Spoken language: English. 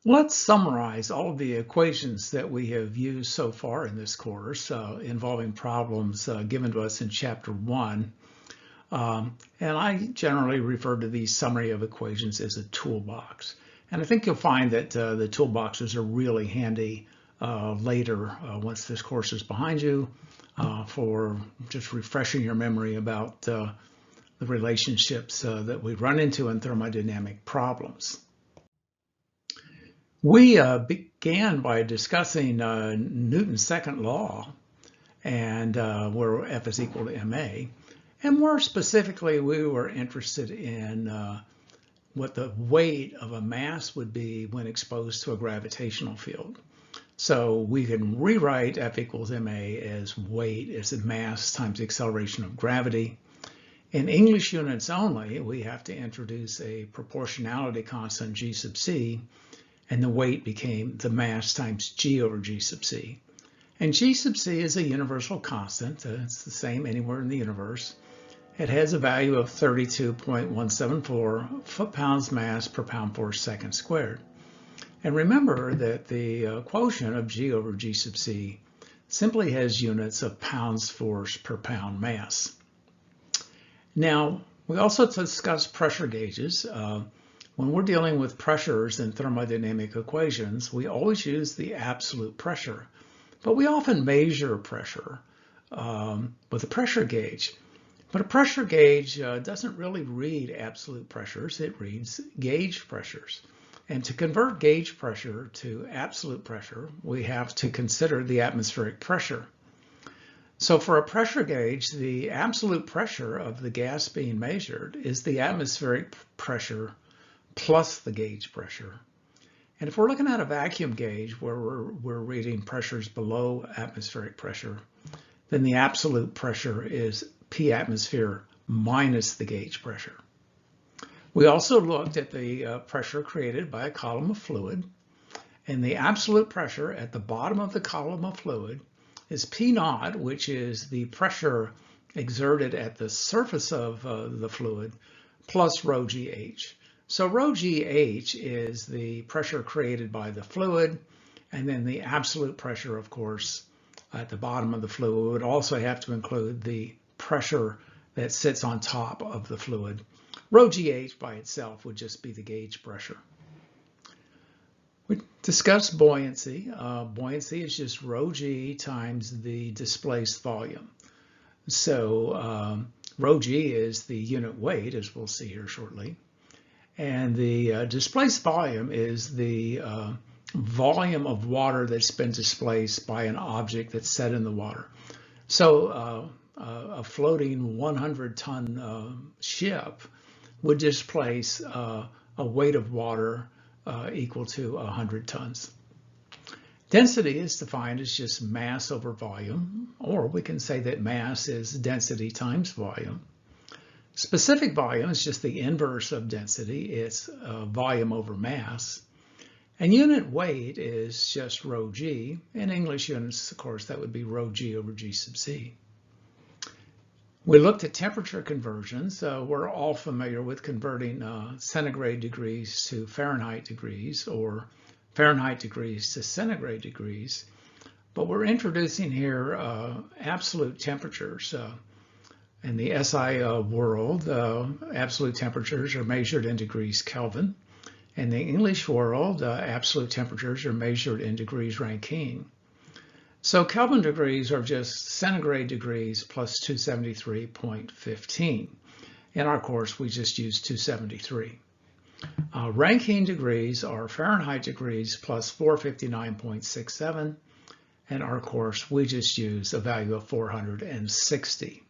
Let's summarize all of the equations that we have used so far in this course involving problems given to us in Chapter 1. And I generally refer to these summary of equations as a toolbox. And I think you'll find that the toolboxes are really handy later once this course is behind you for just refreshing your memory about the relationships that we run into in thermodynamic problems. We began by discussing Newton's second law, and where F is equal to ma. And more specifically, we were interested in what the weight of a mass would be when exposed to a gravitational field. So we can rewrite F equals ma as weight as the mass times the acceleration of gravity. In English units only, we have to introduce a proportionality constant g sub c, and the weight became the mass times g over g sub c. And g sub c is a universal constant. It's the same anywhere in the universe. It has a value of 32.174 foot-pounds mass per pound force second squared. And remember that the quotient of g over g sub c simply has units of pounds force per pound mass. Now, we also discussed pressure gauges. When we're dealing with pressures in thermodynamic equations, we always use the absolute pressure, but we often measure pressure with a pressure gauge. But a pressure gauge doesn't really read absolute pressures, it reads gauge pressures. And to convert gauge pressure to absolute pressure, we have to consider the atmospheric pressure. So for a pressure gauge, the absolute pressure of the gas being measured is the atmospheric pressure plus the gauge pressure. And if we're looking at a vacuum gauge where we're reading pressures below atmospheric pressure, then the absolute pressure is P atmosphere minus the gauge pressure. We also looked at the pressure created by a column of fluid, and the absolute pressure at the bottom of the column of fluid is P naught, which is the pressure exerted at the surface of the fluid, plus rho GH. So rho GH is the pressure created by the fluid, and then the absolute pressure, of course, at the bottom of the fluid would also have to include the pressure that sits on top of the fluid. Rho GH by itself would just be the gauge pressure. We discussed buoyancy. Buoyancy is just rho g times the displaced volume. So rho g is the unit weight, as we'll see here shortly. And the displaced volume is the volume of water that's been displaced by an object that's set in the water. So a floating 100-ton ship would displace a weight of water equal to 100 tons. Density is defined as just mass over volume, or we can say that mass is density times volume. Specific volume is just the inverse of density. It's volume over mass. And unit weight is just rho g. In English units, of course, that would be rho g over g sub c. We looked at temperature conversions. We're all familiar with converting centigrade degrees to Fahrenheit degrees or Fahrenheit degrees to centigrade degrees. But we're introducing here absolute temperatures. In the SI world, absolute temperatures are measured in degrees Kelvin. In the English world, absolute temperatures are measured in degrees Rankine. So Kelvin degrees are just centigrade degrees plus 273.15. In our course, we just use 273. Rankine degrees are Fahrenheit degrees plus 459.67. In our course, we just use a value of 460.